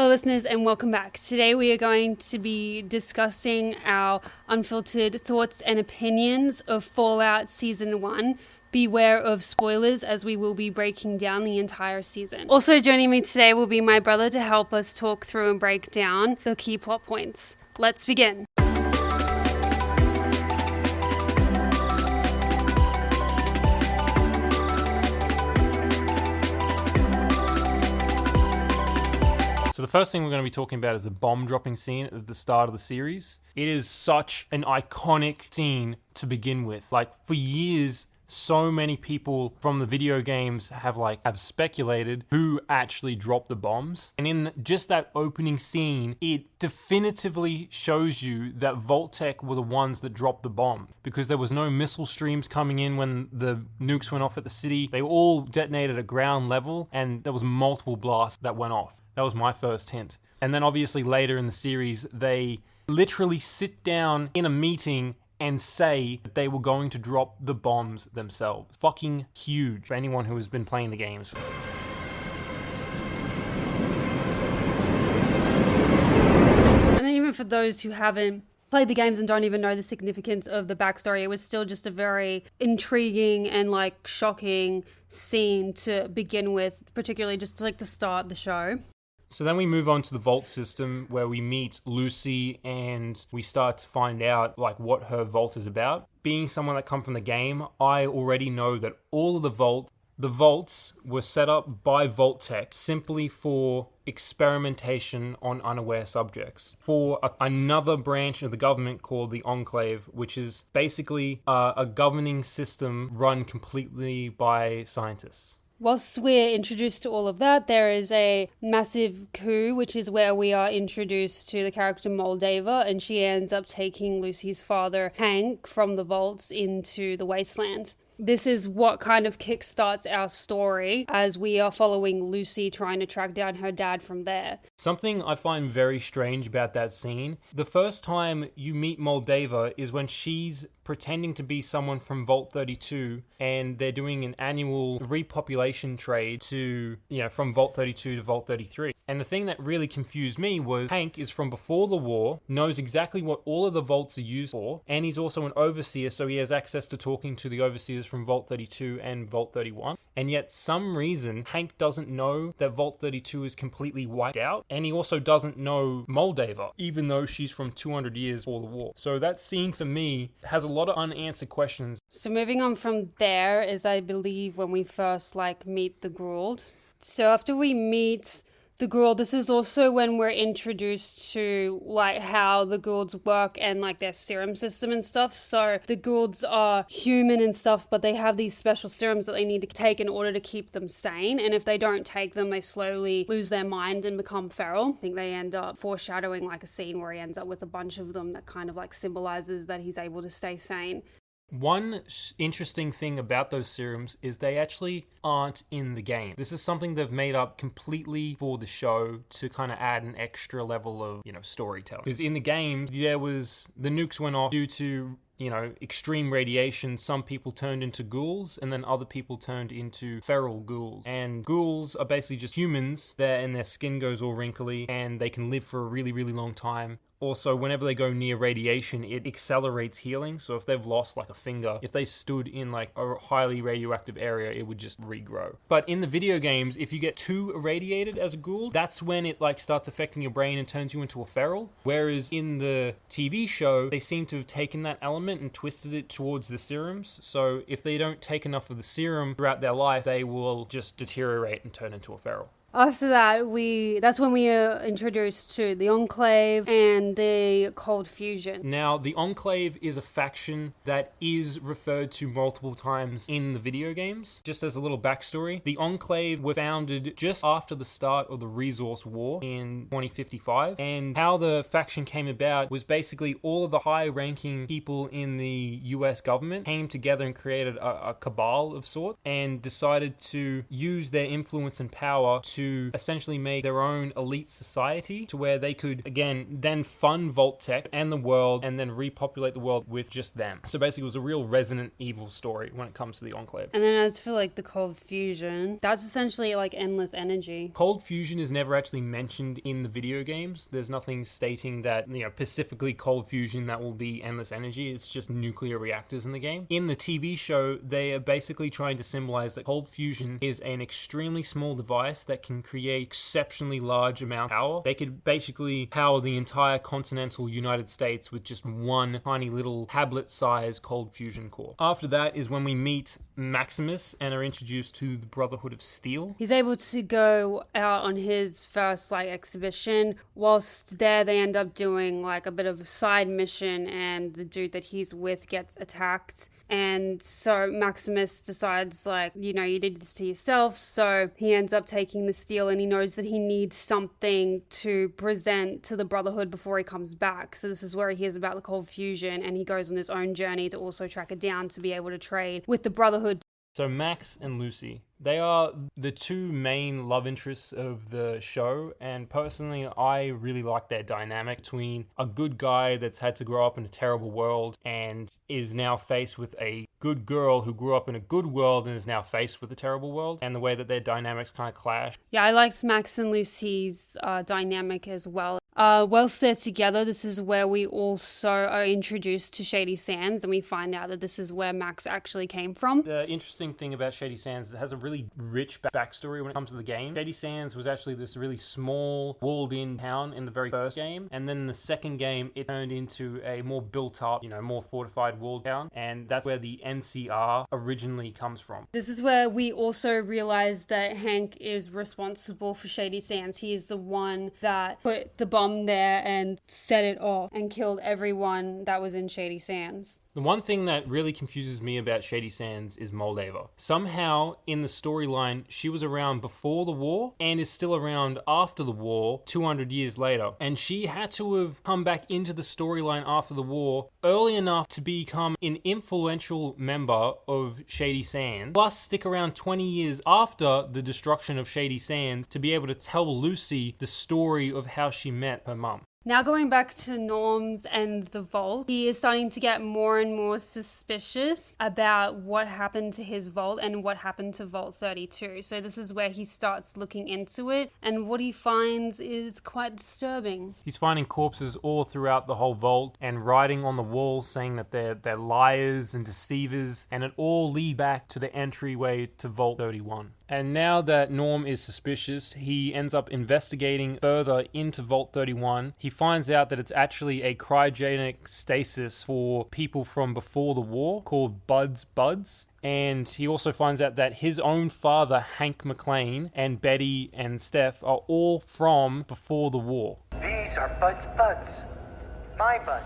Hello listeners and welcome back. Today we are going to be discussing our unfiltered thoughts and opinions of Fallout Season 1. Beware of spoilers as we will be breaking down the entire season. Also joining me today will be my brother to help us talk through and break down the key plot points. Let's begin. So the first thing we're going to be talking about is the bomb dropping scene at the start of the series. It is such an iconic scene to begin with. Like, for years, so many people from the video games have speculated who actually dropped the bombs. And in just that opening scene, it definitively shows you that Vault-Tec were the ones that dropped the bomb, because there was no missile streams coming in when the nukes went off at the city. They all detonated at ground level, and there was multiple blasts that went off. That was my first hint. And then obviously later in the series, they literally sit down in a meeting and say that they were going to drop the bombs themselves. Fucking huge for anyone who has been playing the games. And then even for those who haven't played the games and don't even know the significance of the backstory, it was still just a very intriguing and shocking scene to begin with, particularly just to start the show. So then we move on to the vault system, where we meet Lucy and we start to find out what her vault is about. Being someone that come from the game, I already know that all of the vaults were set up by Vault-Tec simply for experimentation on unaware subjects for another branch of the government called the Enclave, which is basically a governing system run completely by scientists. Whilst we're introduced to all of that, there is a massive coup, which is where we are introduced to the character Moldava, and she ends up taking Lucy's father, Hank, from the vaults into the wasteland. This is what kind of kickstarts our story as we are following Lucy trying to track down her dad from there. Something I find very strange about that scene, the first time you meet Moldava is when she's pretending to be someone from Vault 32, and they're doing an annual repopulation trade from Vault 32 to Vault 33. And the thing that really confused me was Hank is from before the war, knows exactly what all of the vaults are used for, and he's also an overseer, so he has access to talking to the overseers from Vault 32 and Vault 31. And yet, some reason, Hank doesn't know that Vault 32 is completely wiped out, and he also doesn't know Moldava, even though she's from 200 years before the war. So that scene, for me, has a lot of unanswered questions. So moving on from there is, I believe, when we first meet the Goa'uld. So after we meet the Goa'uld, this is also when we're introduced to how the Goa'ulds work and their serum system and stuff. So the Goa'ulds are human and stuff, but they have these special serums that they need to take in order to keep them sane. And if they don't take them, they slowly lose their mind and become feral. I think they end up foreshadowing a scene where he ends up with a bunch of them that kind of symbolizes that he's able to stay sane. One interesting thing about those serums is they actually aren't in the game. This is something they've made up completely for the show to kind of add an extra level of, storytelling. Because in the game, the nukes went off due to extreme radiation. Some people turned into ghouls, and then other people turned into feral ghouls. And ghouls are basically just humans and their skin goes all wrinkly, and they can live for a really, really long time. Also, whenever they go near radiation, it accelerates healing. So if they've lost a finger, if they stood in a highly radioactive area, it would just regrow. But in the video games, if you get too irradiated as a ghoul, that's when it starts affecting your brain and turns you into a feral. Whereas in the TV show, they seem to have taken that element and twisted it towards the serums. So if they don't take enough of the serum throughout their life, they will just deteriorate and turn into a feral. After that, that's when we are introduced to the Enclave and the Cold Fusion. Now, the Enclave is a faction that is referred to multiple times in the video games. Just as a little backstory, the Enclave were founded just after the start of the Resource War in 2055. And how the faction came about was basically all of the high-ranking people in the US government came together and created a cabal of sorts and decided to use their influence and power to to essentially make their own elite society to where they could, again, then fund Vault-Tec and the world and then repopulate the world with just them. So basically it was a real Resident Evil story when it comes to the Enclave. And then as for like the cold fusion, that's essentially like endless energy. Cold fusion is never actually mentioned in the video games. There's nothing stating that, specifically cold fusion that will be endless energy. It's just nuclear reactors in the game. In the TV show, they are basically trying to symbolize that cold fusion is an extremely small device that can create exceptionally large amount of power. They could basically power the entire continental United States with just one tiny little tablet-sized cold fusion core. After that is when we meet Maximus and are introduced to the Brotherhood of Steel. He's able to go out on his first exhibition. Whilst there, they end up doing a bit of a side mission, and the dude that he's with gets attacked. And so Maximus decides, you did this to yourself. So he ends up taking the steel, and he knows that he needs something to present to the Brotherhood before he comes back. So this is where he hears about the cold fusion, and he goes on his own journey to also track it down to be able to trade with the Brotherhood. So Max and Lucy, they are the two main love interests of the show, and personally I really like their dynamic between a good guy that's had to grow up in a terrible world and is now faced with a good girl who grew up in a good world and is now faced with a terrible world, and the way that their dynamics kind of clash. Yeah, I liked Max and Lucy's dynamic as well. Whilst they're together, this is where we also are introduced to Shady Sands, and we find out that this is where Max actually came from. The interesting thing about Shady Sands is it has a really rich backstory when it comes to the game. Shady Sands was actually this really small, walled-in town in the very first game, and then in the second game, it turned into a more built-up, more fortified walled town, and that's where the NCR originally comes from. This is where we also realize that Hank is responsible for Shady Sands. He is the one that put the bomb there and set it off and killed everyone that was in Shady Sands. The one thing that really confuses me about Shady Sands is Moldava. Somehow, in the storyline, she was around before the war and is still around after the war, 200 years later. And she had to have come back into the storyline after the war early enough to become an influential member of Shady Sands, plus stick around 20 years after the destruction of Shady Sands to be able to tell Lucy the story of how she met her mum. Now going back to Norms and the vault, he is starting to get more and more suspicious about what happened to his vault and what happened to Vault 32. So this is where he starts looking into it, and what he finds is quite disturbing. He's finding corpses all throughout the whole vault and writing on the wall saying that they're liars and deceivers, and it all leads back to the entryway to Vault 31. And now that Norm is suspicious, he ends up investigating further into Vault 31. He finds out that it's actually a cryogenic stasis for people from before the war called Buds. And he also finds out that his own father, Hank McLean, and Betty and Steph are all from before the war. These are Buds. My Buds.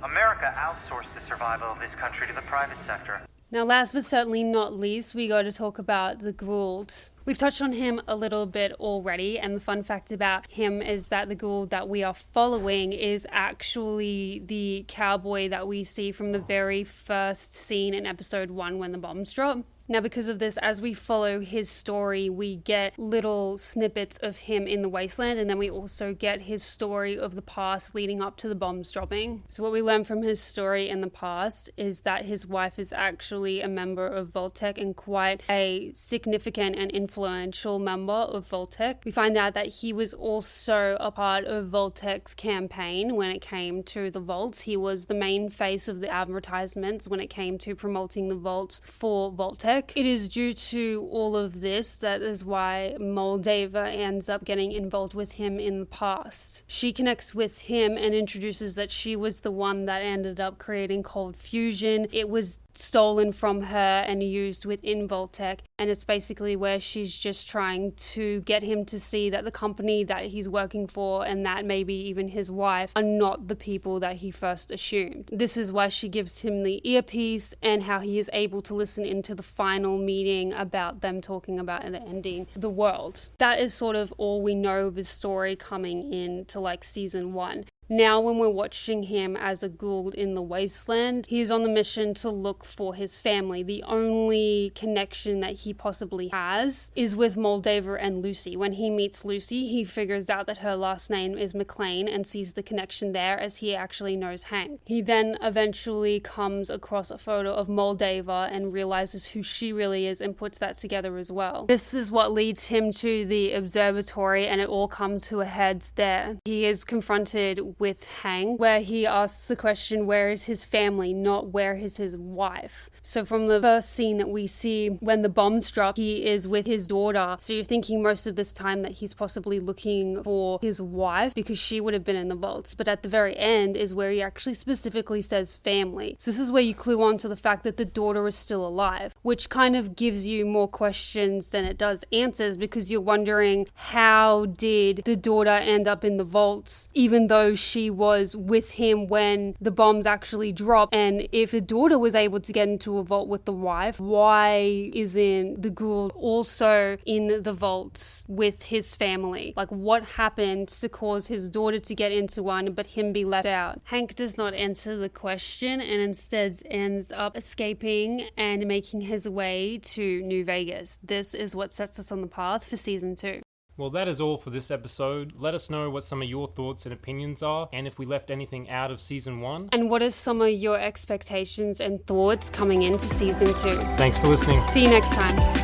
America outsourced the survival of this country to the private sector. Now, last but certainly not least, we got to talk about the Gould. We've touched on him a little bit already, and the fun fact about him is that the Gould that we are following is actually the cowboy that we see from the very first scene in episode 1 when the bombs drop. Now, because of this, as we follow his story, we get little snippets of him in the wasteland, and then we also get his story of the past leading up to the bombs dropping. So what we learn from his story in the past is that his wife is actually a member of Vault-Tec, and quite a significant and influential member of Vault-Tec. We find out that he was also a part of Vault-Tec's campaign when it came to the vaults. He was the main face of the advertisements when it came to promoting the vaults for Vault-Tec. It is due to all of this that is why Moldava ends up getting involved with him in the past. She connects with him and introduces that she was the one that ended up creating cold fusion. It was stolen from her and used within Vault-Tec, and it's basically where she's just trying to get him to see that the company that he's working for and that maybe even his wife are not the people that he first assumed. This is why she gives him the earpiece and how he is able to listen into the final meeting about them talking about ending the world. That is sort of all we know of his story coming into season 1. Now when we're watching him as a Gould in the wasteland, he's on the mission to look for his family. The only connection that he possibly has is with Moldaver and Lucy. When he meets Lucy, he figures out that her last name is McLean and sees the connection there, as he actually knows Hank. He then eventually comes across a photo of Moldaver and realizes who she really is and puts that together as well. This is what leads him to the observatory, and it all comes to a head there. He is confronted with Hank, where he asks the question, where is his family, not where is his wife. So from the first scene that we see when the bombs drop, he is with his daughter. So you're thinking most of this time that he's possibly looking for his wife because she would have been in the vaults. But at the very end is where he actually specifically says family. So this is where you clue on to the fact that the daughter is still alive, which kind of gives you more questions than it does answers, because you're wondering, how did the daughter end up in the vaults even though she was with him when the bombs actually dropped? And if the daughter was able to get into a vault with the wife, why isn't the Gould also in the vaults with his family? Like, what happened to cause his daughter to get into one but him be left out? Hank does not answer the question and instead ends up escaping and making his way to New Vegas. This is what sets us on the path for season 2. Well, that is all for this episode. Let us know what some of your thoughts and opinions are, and if we left anything out of season 1. And what are some of your expectations and thoughts coming into season 2? Thanks for listening. See you next time.